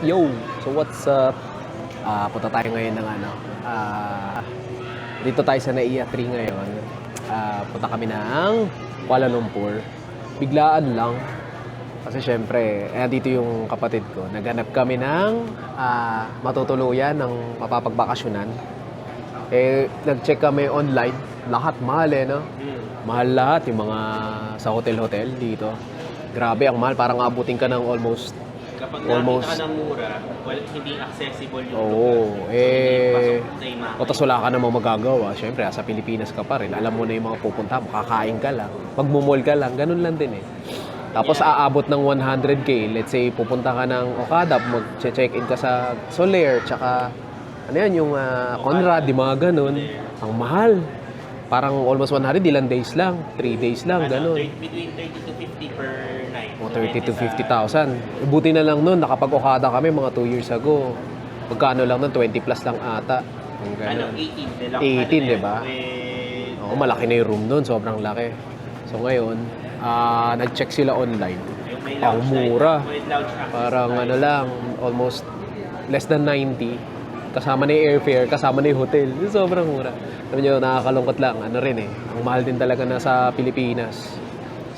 Yo! So what's up? Punta tayo ngayon ng ano. Dito tayo sa NAIA 3 ngayon. Punta kami ng Kuala Lumpur. Biglaan lang. Kasi syempre, dito yung kapatid ko. Naghanap kami ng matutuluyan ng mapapagbakasyonan. Nag-check kami online. Lahat mahal no? Mahal lahat yung mga sa hotel-hotel dito. Grabe, ang mahal. Parang abutin ka ng almost. Kapag nakita ka ng mura, hindi accessible yung Oo, lugar. tapos wala ka namang magagawa. Siyempre, sa Pilipinas ka pa rin. Alam mo na yung mga pupunta, makakain ka lang. Magmumol ka lang, ganun lang din eh. Tapos aabot ng 100K. Let's say, pupunta ka ng Okada, mag-check-in ka sa Soler, tsaka ano yan, yung Conrad, di mga ganun. Ang mahal. Parang almost 100, ilang days lang. 3 days lang, ganun. Between 30 to 50 per night. O 30 to 50,000. Buti na lang nun, nakapag-Okada kami mga 2 years ago. Magkano lang nun, 20 plus lang ata. Ano, 18. 18, di ba? Oo, malaki na yung room nun, sobrang laki. So ngayon, nag-check sila online. Ang mura. Parang ano lang, almost less than 90. Kasama na yung airfare, kasama na yung hotel. Sobrang mura. Sabi nyo, nakakalungkot lang. Ano rin eh, ang mahal din talaga na sa Pilipinas.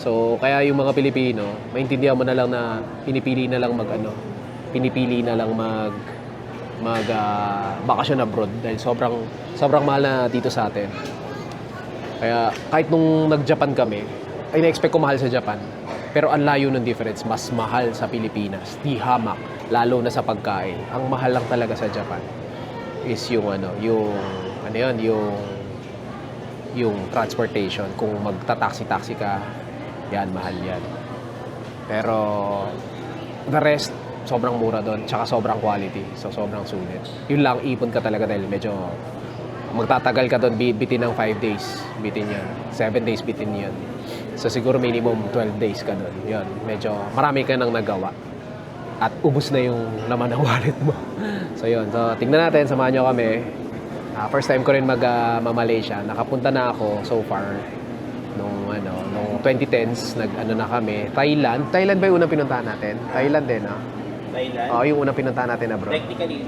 So, kaya yung mga Pilipino, maintindihan mo na lang na pinipili na lang bakasyon abroad dahil sobrang mahal na dito sa atin. Kaya kahit nung nag-Japan kami, ay na-expect ko mahal sa Japan. Pero ang layo ng difference, mas mahal sa Pilipinas. Di hamak, lalo na sa pagkain. Ang mahal lang talaga sa Japan is yung transportation. Kung magta-taxi-taxi ka, yan, mahal yan. Pero the rest, sobrang mura doon, tsaka sobrang quality. So, sobrang sulit. Yun lang, ipon ka talaga dahil medyo magtatagal ka doon, bitin ng 5 days. Bitin yan. 7 days, bitin yan. So, siguro minimum 12 days ka doon. Yun, medyo marami ka nang nagawa. At ubos na yung laman ng wallet mo. So, yun. So, tingnan natin, samahan nyo kami. First time ko rin Malaysia. Nakapunta na ako so far nung 2010s, na kami. Thailand ba yung unang pinuntahan natin? Thailand din, no? Thailand? Oo, yung unang pinuntahan natin na bro. Technically,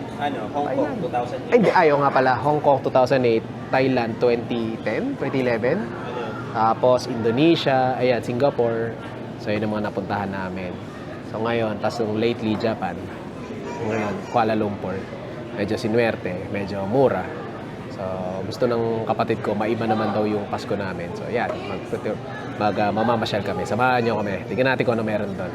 Hong Kong 2008. Ay, hindi. Ayaw nga pala. Hong Kong 2008. Thailand 2010, 2011. Tapos Indonesia, ayan, Singapore. So, yun ang mga napuntahan namin. So, ngayon, tapos lately, Japan. Ngayon, Kuala Lumpur. Medyo sinuwerte, medyo mura. So, gusto ng kapatid ko, maiba naman daw yung Pasko namin. So, yan, mamamasyal kami. Samahan nyo kami. Tingnan natin kung ano meron doon.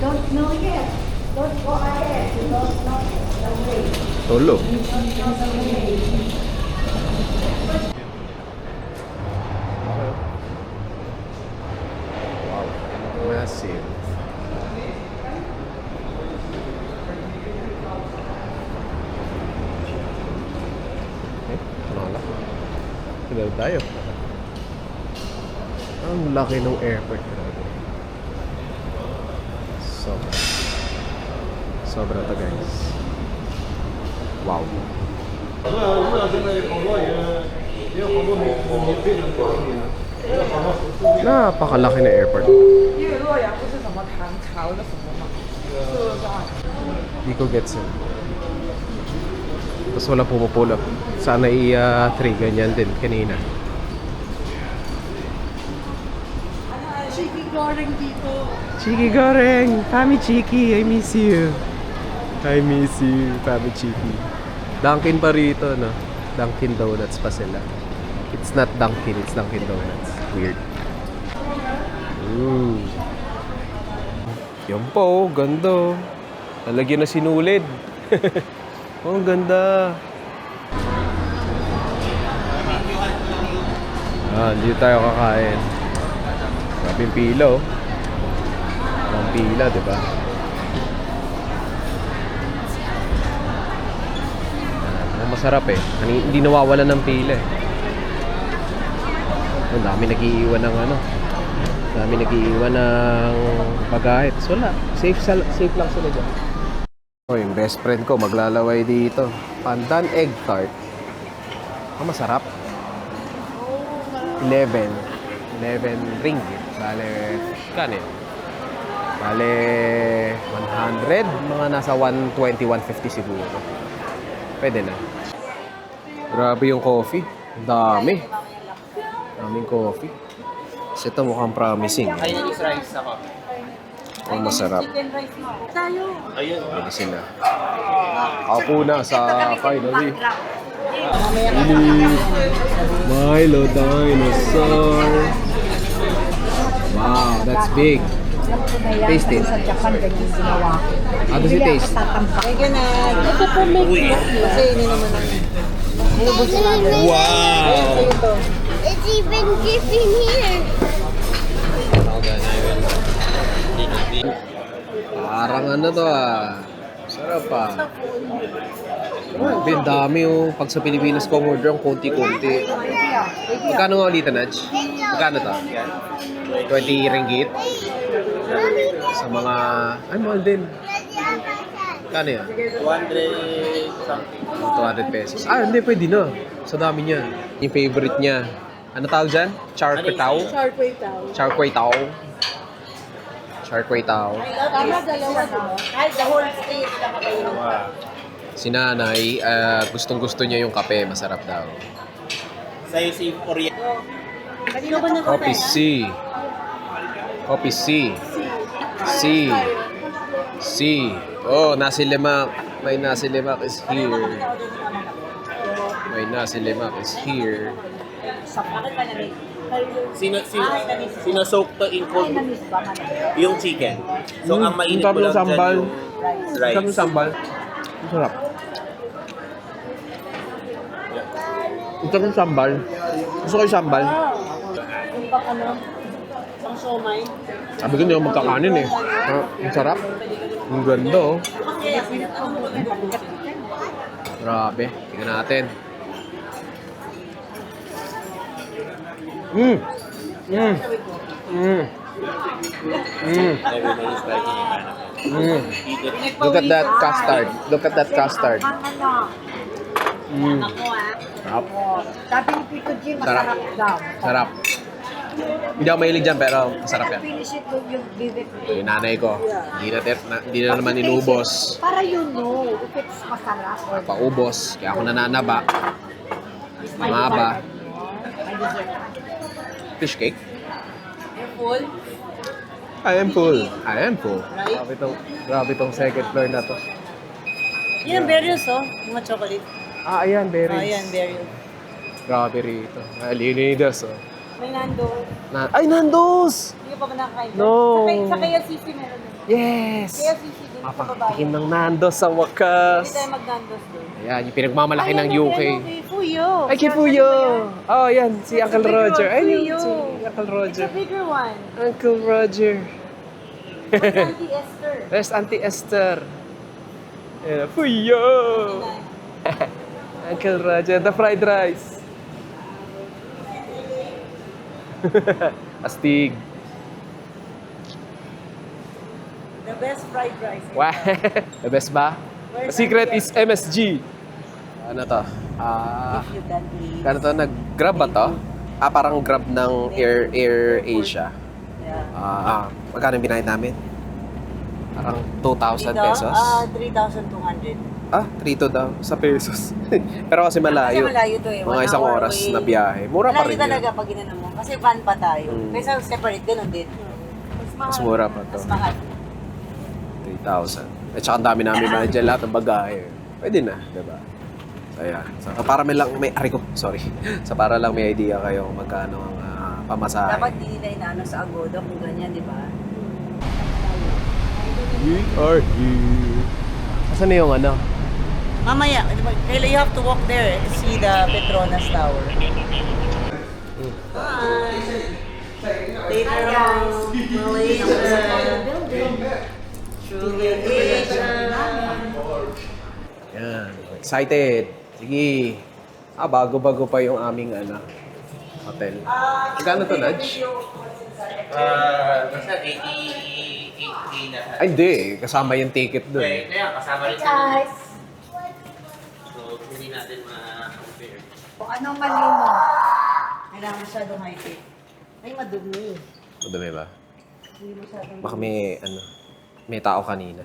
Don't know yet. Don't go ahead. You don't know. Don't wait. Tulo. Wow. Massive. Wala. Tignan tayo. Ang laki ng airport. Sobra to guys. Wow. Napakalaki na airport. Hindi ko gets yun. Tapos wala pumupulap. Sana i-3 ganyan din kanina. Chiki goreng dito. Chiki goreng! Fami Chiki, I miss you. I miss you, Fami Chiki. Dunkin pa rito, no? Dunkin Donuts pa sila. It's not Dunkin, it's Dunkin Donuts. Weird. Ooh. Yan po, ganda. Nalagyan na sinulid. Oh, ganda. Dito tayo kakain. Grabing pila, oh. Ang pila, di ba? Masarap eh. Hindi nawawalan ng pila eh. Ang dami nag-iiwan ng dami nag-iiwan ng pagkain. So wala. Safe lang sila dyan. Oh, yung best friend ko maglalaway dito. Pandan egg tart. Masarap. 11. 11 ringgit. Bale, kano yun? Bale, 100. Mga nasa 120, 150 siguro. Pwede na. Grabe yung coffee. Ang dami. Daming coffee. Kasi ito mukhang promising. Ayun is rice ako. Oh, masarap. Tayo. Ayun. Pwede sila. Ako na sa finally. Milo dinosaur. Wow, that's big. Taste it. Sa Japan, ganyan ginawa. How does it taste? Thank you, Ned. Ito po may kasi ini naman ang Wow! It's even dripping here. Parang ano to ah. Sarap ah. Ang dami yung pag sa Pilipinas ko order ang konti-konti. Magkano nga ulit, Naj? Magkano to? 20 ringgit? Sa mga... Ay, mahal din. Magkano yan? 200 something. 200 pesos. Ah, hindi, pwede na. Sa dami niya. Yung favorite niya. Ano tawag dyan? Char kway tao? Char kway tao. Char kway tao. Tama, dalawa, diba? Kahit the whole state lang kayo. Si nanay, gustong-gusto niya yung kape. Masarap daw. Sa'yo si Oriente. Kanino ba na Coffee C. Coffee C. C. C. Oh, nasi lemak. May nasi lemak is here. May nasi lemak is here. Bakit ka na-miss? Sino soak to in cold Na-miss ba? yung chicken. So ang mainit Ang sarap mo ng lang sambal. dyan yung Ang sarap ng rice. sambal. Ang sarap. Ang sarap ng sambal. Gusto ko yung sambal. Yung pang ano? Pang siomay? Sabi ko hindi ako magkakanin eh. Ang sarap. Ang ganda oh. Grabe. Tingnan natin. Mm. Mm. Mm. Mm. Everybody's liking it. Mm. Look at that custard. Look at that custard. Ano? Mm. Sarap. Sabi ni Tito G, Sarap. masarap daw. Sarap. Hindi ako mahilig dyan pero masarap yan. Finish it yung bibig. Yung nanay ko, hindi na naman inubos. Para you know if it's masarap or Paubos. Kaya ako nananaba. Mangaba. may dessert. Fish cake. You're full? I am full. I am full. Grabe tong second floor na to. Yan ang berries, oh. Mga chocolate. Ah, ayan, berries. Ayan, berries. Grabe rito. Linidas, oh. May nando. Ay, Nandos! Hindi ka pa ba nakakain? No. Sa KFC meron din. Yes! KFC din sa babae. Mapakatikim ng Nandos sa wakas. Hindi tayo mag-nandos doon. Ayan, yung pinagmamalaki ng UK. Kay Fuyo. Ay, kay Fuyo! Oh, yan, si Uncle big Roger. one, Ay, yun, Fuyo. si Uncle It's Roger. a bigger one. Uncle Roger. It's Auntie Esther. There's Auntie Esther. Ayan, Fuyo! Uncle Roger, the fried rice. Astig. The best fried rice. Wow. The best ba? The secret is MSG. Ano to? If you can please. Kano to? Nag-grab ba to? Parang grab ng Air Asia. Yeah. Magkano yung binayad namin? Parang 2,000 Dito, pesos. 3,200. 3 daw sa pesos. Pero kasi malayo. Kasi malayo to eh. Mga 1 isang hour oras away. na biyahe. Mura pa Malayo rin yun. talaga pag ginano mo. Kasi van pa tayo. Mm. Kaysa separate, ganun din. Mas mura pa to. Mas mahal. 3,000. At saka ang dami namin mga dyan lahat ng bagahe. Pwede na, diba? So, ayan. So, para lang may idea kayo kung magkano ang pamasahe. Dapat di nila inaano sa Agoda kung ganyan, di ba? We are here. Asan na yung ano? Mamaya, Kayla, you have to walk there and see the Petronas Tower. Hi! Later on, Malaysia, Truly Asia. Yan. Excited. Sige. Bago-bago pa yung aming hotel. Magkano to, Nudge? Basta 88K na. Ay, hindi. Kasama yung ticket dun. Kaya kasama rin Guys, So, hindi natin ma-compare. kung anong mali mo, Kailangan masyadong high-tech. Ay, madumi. Madumi ba? Hindi masyadong... Baka may tao kanina.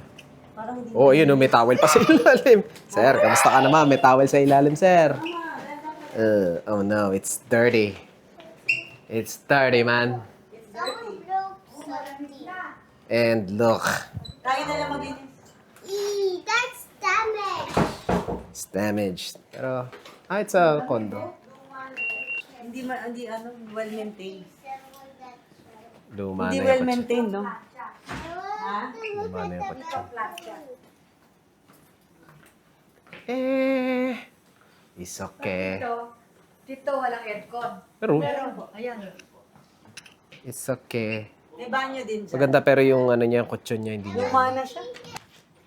Parang hindi... Oh, yun, may towel pa sa ilalim. Sir, kamusta ka naman? May towel sa ilalim, sir. Oh no, it's dirty. It's dirty, man. And look, Kaya na lang mag-inis. That's damage. it's damaged. Pero, it's a condo. Hindi well-maintained. Luma na Hindi yung kotse. well-maintained, no? Luma na yung kotse. It's okay. Dito walang aircon. Pero, Ayan. it's okay. May banyo din siya. Maganda pero yung ano niya, yung kutsyon niya, hindi niya. Luma na siya.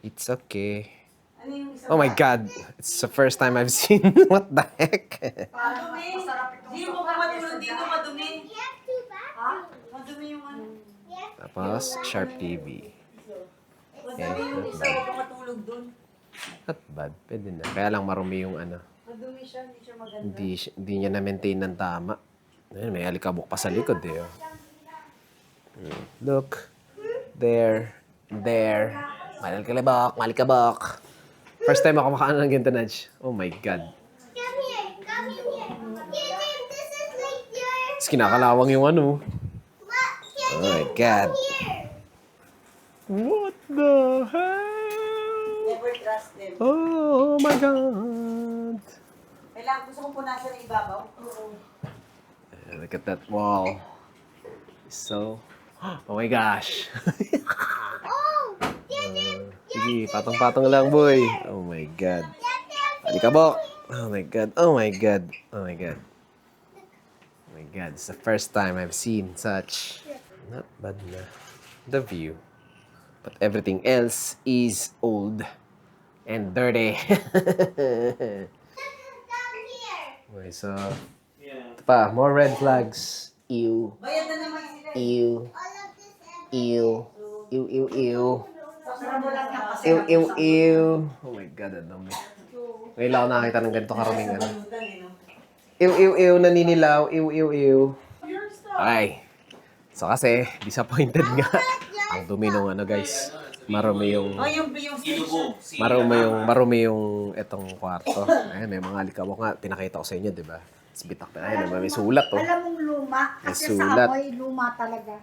It's okay. Ano yung isa? Oh my God. It's the first time I've seen. What the heck? Madumi. Hindi mo ka matulog dito, madumi. Madumi yung ano. Tapos, Sharp TV. Madumi yung isa, huwag ka matulog dun. Not bad. Pwede na. Kaya lang marumi yung ano. Madumi siya, hindi siya maganda. Hindi niya na-maintain ng tama. Ayun, may alikabok pa sa likod eh. Oh. Look. There. There. Malikabok. First time ako makaano ng ganito, Nudge. Oh my God. Come here. This is like your... Tapos kinakalawang yung ano. What? Oh my God. Here. What the hell? Never trust them. Oh my God. Kailangan gusto kong punasan ng ibabaw. Look at that wall. So, oh my gosh. Oh, Sige, patong-patong lang, boy. Oh my God. Alikabok. Oh my God. Oh my God. Oh my God. Oh my God. It's the first time I've seen such. Not bad na. The view. But everything else is old and dirty. down here. Okay, so, Yeah. ito pa. More red flags. Ew. Bayad na naman sila. Ew. All of this empty. Ew. Ew, ew, ew. Saksaran mo lang na kasi. Ew, ew, ew. Oh my God, ang dami. Ngayon lang ako nakakita ng ganito karuming ano. Balutan, eh, no? Ew, ew, ew, naninilaw. Ew, ew, ew. Okay. So kasi, disappointed nga. Ang dumi nung ano guys. Marumi yung... Oh, yung station. Marumi yung etong kwarto. Ayan, may mga alikabok nga. Pinakita ko sa inyo, di ba? Tapos bitak pa. Ayan, may sulat oh. Alam mong luma. May Kasi sulat. sa amoy, luma talaga.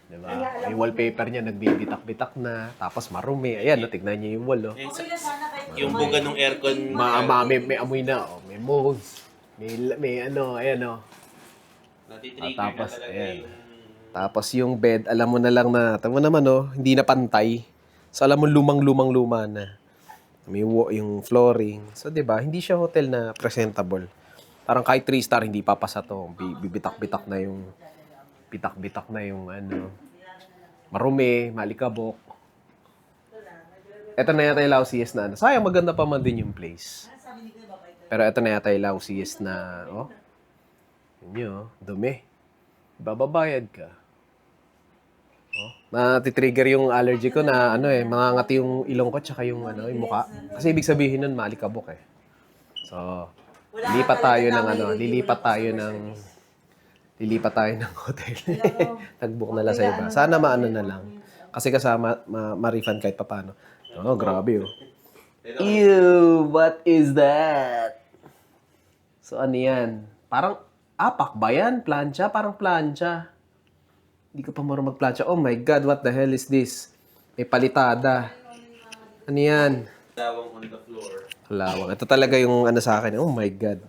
Di ba? May wallpaper niya, nagbibitak-bitak na. Tapos marumi. Ayan, no, tignan niyo yung wall oh. Okay lang sana kahit Yung buga ng aircon. May amoy na. Oh. May mold. May ano, ayan oh. Natitrigger Tapos, na talaga ayan. yung... Tapos yung bed, alam mo na lang na, tama naman oh, hindi na pantay. So alam mo lumang-luma na. May yung flooring. So 'di ba, hindi siya hotel na presentable. Parang kahit 3-star hindi papasa to. Bibitak-bitak na yung ano. Marumi, malikabok. Ito na yata yung Lausies na ano. Sayang maganda pa man din yung place. Pero ito na yata yung Lausies na, oh. Yun yun, oh. Dumi. Bababayad ka. Oh, natitrigger yung allergy ko na ano mangangati yung ilong ko tsaka yung ano, yung mukha. Kasi ibig sabihin nun maalikabok eh. So, lilipat tayo ng hotel. Tagbook na lang sa iba. Sana maano na lang. Kasi kasama ma-refund kahit papaano. Oh, grabe oh. Ew, what is that? So ano yan? Parang apak ba yan? Plancha? Parang plancha. Hindi ko pa marunong magplancha. Oh my God, what the hell is this? May palitada. Ano yan? Dawang on the floor. Lawang. Ito talaga yung ano sa akin. Oh my God.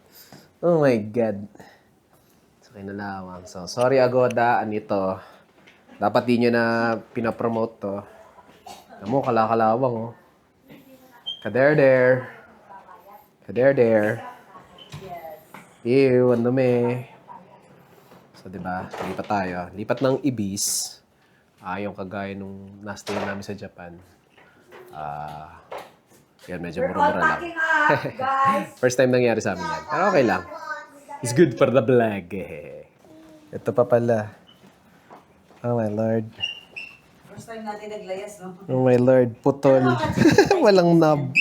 Oh my God. So, kinalawang. So, sorry Agoda. Anito. Dapat di nyo na pinapromote to. Alam mo, kalakalawang oh. Kader-der. Kader-der. Ew, ang dumi. So, diba? Lipat tayo. Lipat ng Ibis. Yung kagaya nung na-stay namin sa Japan. Yan, medyo mura-mura lang. Guys, First time nangyari sa amin yan. Pero okay lang. It's good for the vlog. Ito pa pala. Oh my Lord. First time natin naglayas, no? Oh my Lord. Putol. Walang knob.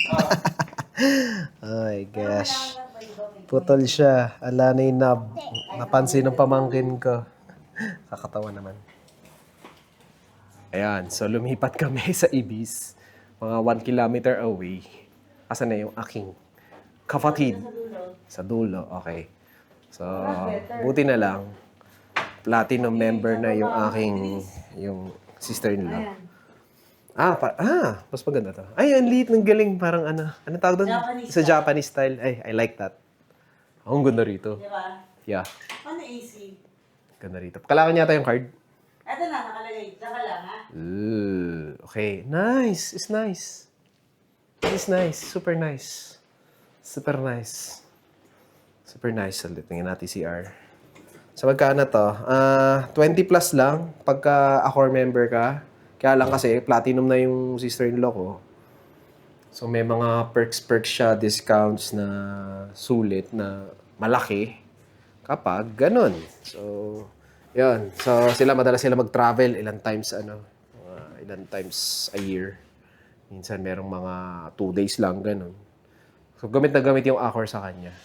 Oh my gosh. Kailangan lang ba iba may Putol siya. Ala na yung knob. Napansin ng pamangkin ko. Kakatawa naman. Ayan, so lumipat kami sa Ibis. Mga 1 kilometer away. Asan na yung aking kapatid? Sa dulo, okay. So, buti na lang. Platinum member na yung aking, yung sister-in-law. Mas maganda to. Ay, ang liit ng galing. Parang ano tawag doon? Japanese Sa Japanese style. Ay, I like that. Ang ganda rito. Di ba? Yeah, Ano AC? ganda rito. Kailangan niya yung card. Ito na, nakalagay. Tsaka lang, ha? Okay. Nice. It's nice. It's nice. Super nice. Super nice. Super nice. Ulit. Tingnan natin CR. So, magkano to? 20 plus lang pagka Accor member ka. Kaya lang kasi, platinum na yung sister-in-law ko. So, may mga perks siya, discounts na sulit na malaki kapag ganun. So, yun. So, madalas sila mag-travel ilang times a year. Minsan merong mga 2 days lang, ganun. So, gamit na gamit yung Accor sa kanya.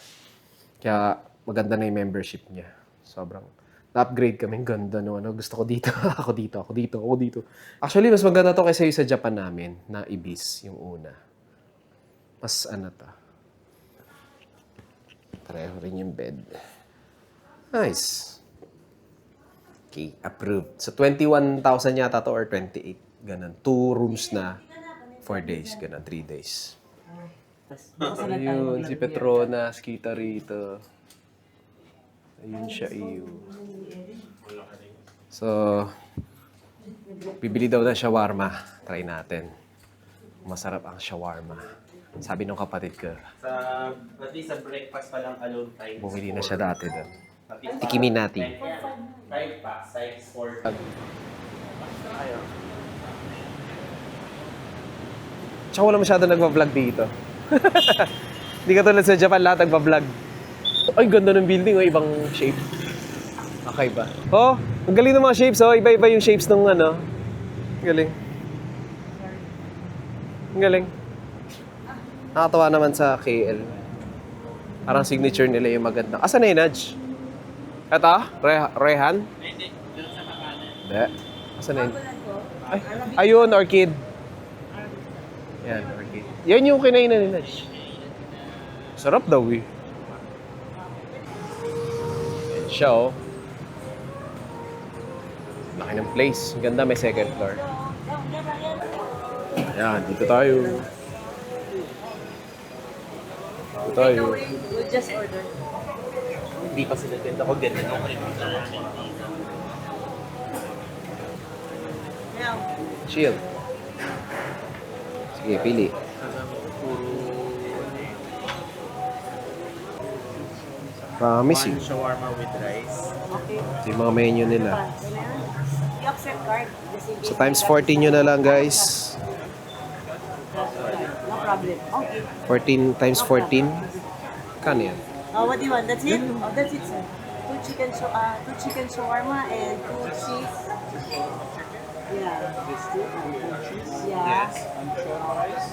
Kaya, maganda na yung membership niya. Sobrang na-upgrade kami. Ganda no. Gusto ko dito. ako dito. Actually, mas maganda to kaysa yung sa Japan namin na Ibis, yung una. Mas to. Pareho rin yung bed. Nice. Okay, approved. So, 21,000 yata to or 28. Ganun. 2 rooms na 4 days. Ganun, 3 days. Ayun, si Petronas, kita rito. Ayun siya, So, bibili daw ng shawarma. Try natin. Masarap ang shawarma. Sabi ng kapatid ko. At least sa breakfast pa lang alone time. Bumili na siya dati doon. Tikimin natin. 5 packs, size 4. Tsaka wala masyado nagpa-vlog dito. Hindi ka tulad sa Japan, lahat nagpa-vlog. Ay, ganda ng building, ibang shape. Okay ba? Oh, ang galing ng mga shapes, oh. Iba-iba yung shapes ng ano. Galing. Ang galing. Nakatawa naman sa KL. Parang signature nila yung maganda. Asan na yung Nudge? Eto? Rehan? Hindi, doon sa makanan. Hindi. Asan na yun? Ay, ayun, Orchid. Yan, Orchid. Yan yung kinainan ni Nudge. Sarap daw eh. Yan siya oh. Laki ng place. Ganda, may second floor. Ayan, dito tayo. Dito tayo. We'll just order. Hindi pa sila ganda ko. Ganda nung kalimutan namin. Now, Chill. Sige, pili. Promising. Shawarma with rice. okay. Ito yung mga menu nila. You accept card. So times 14 nyo na lang guys. No problem. Okay. 14 times 14. Kano yan? What do you want? That's it? Oh, that's it, sir. Two chicken shawarma and 2 cheese. Yeah.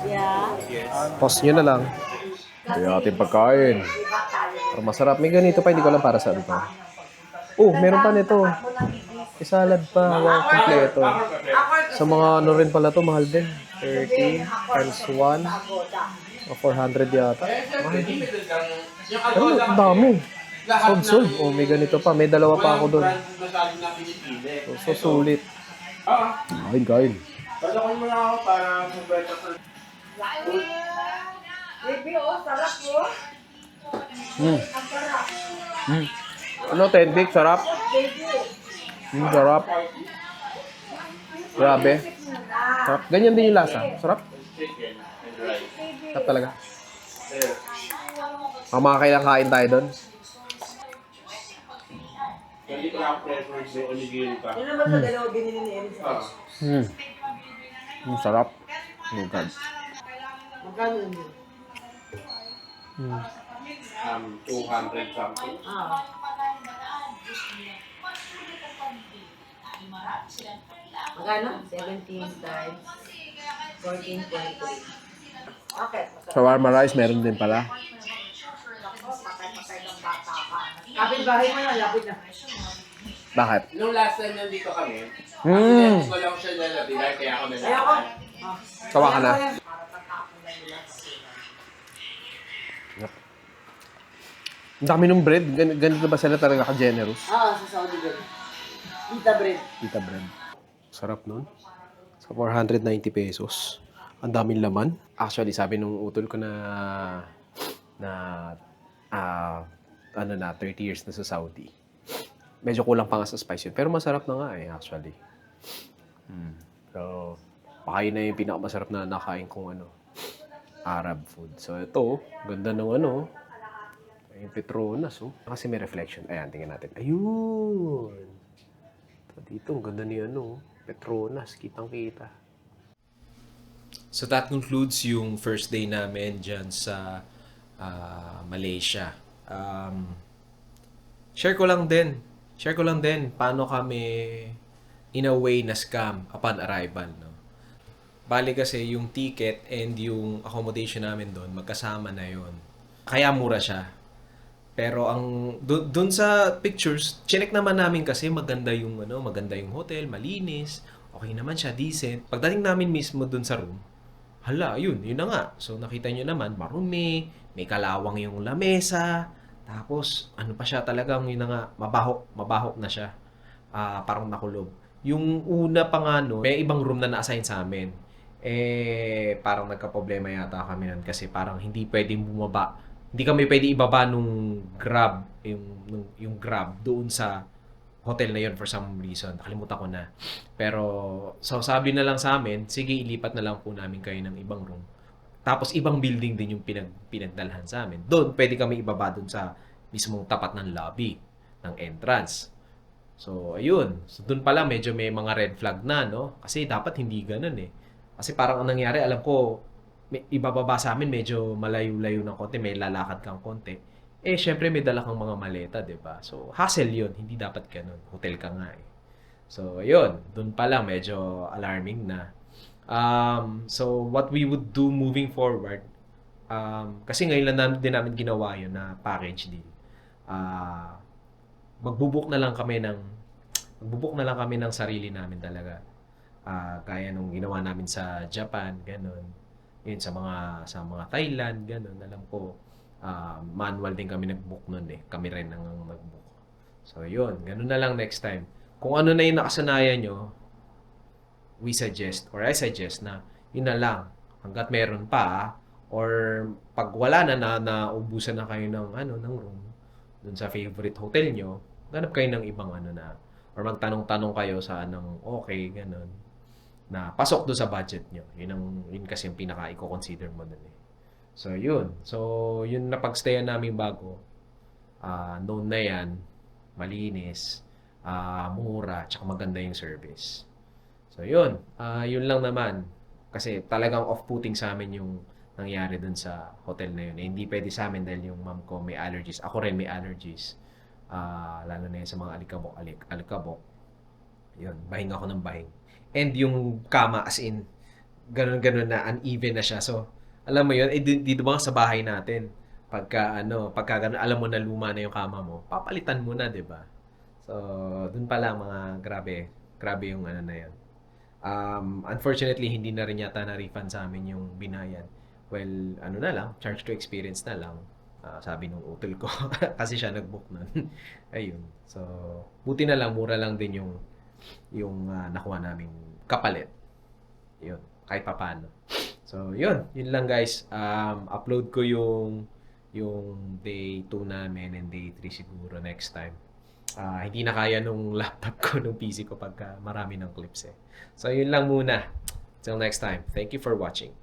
Yeah. Yeah. Pause nyo na lang. Ito yung ating pagkain. Para masarap. May ganito pa, hindi ko alam para saan pa. Oh, meron pa nito. May salad pa. Wow, kompleto. Sa mga ano rin pala to, mahal din. 30 times 1. 400 yata. Mahal din. Pero ang dami. Sold. Oh, may ganito pa. May dalawa pa ako doon. So sulit. Kain. Pagkakon mo na ako para mabenta sa... Baby, oh, sarap mo. Ano, Tendik? Sarap? Sarap. Grabe. Sarap. Ganyan din yung lasa. Sarap. Chicken and rice. Sarap talaga. Makakailang kain tayo doon. Hindi ko na ako preferred sa onigiri pa. Yun naman sa dalawa binili ni Elisa. Sarap. Oh God. Magkano yun? 200 something. Magkano? 17 times 14.3. Okay. Shawarma rice, meron din pala. Kapit bahay mo na, lapit na. Bakit? Nung last time nandito kami, Hmm. ko lang siya nalabihan, kaya ako Ayoko. Kawa ka na. Ang dami ng bread. Ganito ba sila talaga ka-generous? Sa Saudi girl. Pita bread. Pita bread. Sarap nun. Sa 490 pesos. Ang daming laman. Actually, sabi nung utol ko na 30 years na sa Saudi. Medyo kulang pa nga sa spice yun. Pero masarap na nga actually. So, pakain na yung pinakamasarap na nakain kong Arab food. So, ito, ganda ng yung Petronas, Kasi may reflection. Ayan, tingnan natin. Ayun! So, dito, ang ganda ni Petronas. Kitang-kita. So, that concludes yung first day namin dyan sa Malaysia. Share ko lang din paano kami in a way na scam upon arrival, no? Bali kasi yung ticket and yung accommodation namin doon, magkasama na yon. Kaya mura siya. Pero doon sa pictures, chinek naman namin kasi maganda yung hotel, malinis, okay naman siya, decent. Pagdating namin mismo doon sa room, hala, yun na nga. So nakita nyo naman, marumi, may kalawang yung lamesa, tapos ano pa siya talagang yun na nga, mabahok na siya. Parang nakulob. Yung una pa nga may ibang room na na-assign sa amin. Parang nagka-problema yata kami nun kasi parang hindi pwedeng bumaba. Hindi kami pwede ibaba nung Grab, yung Grab doon sa hotel na yun for some reason. Nakalimutan ko na. Pero, so sabi na lang sa amin, sige, ilipat na lang po namin kayo ng ibang room. Tapos, ibang building din yung pinagdalhan sa amin. Doon, pwede kami ibaba doon sa mismong tapat ng lobby, ng entrance. So, ayun. So, doon pala medyo may mga red flag na, no? Kasi dapat hindi ganun Kasi parang ang nangyari, alam ko, ibababa sa amin, medyo malayo-layo ng konti, may lalakad kang konti. Syempre may dala kang mga maleta, di ba? So, hassle yun. Hindi dapat ganun. Hotel ka nga So, ayun. Doon pa lang, medyo alarming na. So, what we would do moving forward, kasi ngayon lang din namin ginawa yun na package deal. Magbubuk na lang kami ng sarili namin talaga. Kaya nung ginawa namin sa Japan, ganun. Yun, sa mga Thailand, ganun. Alam ko, manual din kami nag-book nun Kami rin ang nag-book. So, yun. Ganun na lang next time. Kung ano na yung nakasanayan nyo, I suggest na yun na lang. Hanggat meron pa, or pag wala na naubusan na kayo ng room dun sa favorite hotel nyo, ganap kayo ng ibang or magtanong-tanong kayo sa okay, ganun. Na pasok do sa budget nyo. Yun kasi yung pinaka-i-consider mo dun So, yun. So, yun na pag-stayan namin bago. Known na yan. Malinis. Mura. Tsaka maganda yung service. So, yun. Yun lang naman. Kasi talagang off-putting sa amin yung nangyari dun sa hotel na yun. Hindi pwede sa amin dahil yung mom ko may allergies. Ako rin may allergies. Lalo na yun sa mga alikabok. Yun. Bahing ako ng bahing. And yung kama as in, ganun na, uneven na siya. So, alam mo yun, dito ba sa bahay natin, pagka ganun, alam mo na luma na yung kama mo, papalitan mo na, di ba? So, dun pala mga grabe yung na yun. Unfortunately, hindi na rin yata na-refund sa amin yung binayad. Well, na lang, charge to experience na lang. Sabi nung utol ko, kasi siya nag-book nun. Ayun. So, buti na lang, mura lang din yung nakuha naming kapalit. Yun, kahit papaano. So, yun lang guys. Upload ko yung day 2 namin and day 3 siguro next time. Hindi na kaya nung laptop ko, nung PC ko pagka marami ng clips So, yun lang muna. Till next time. Thank you for watching.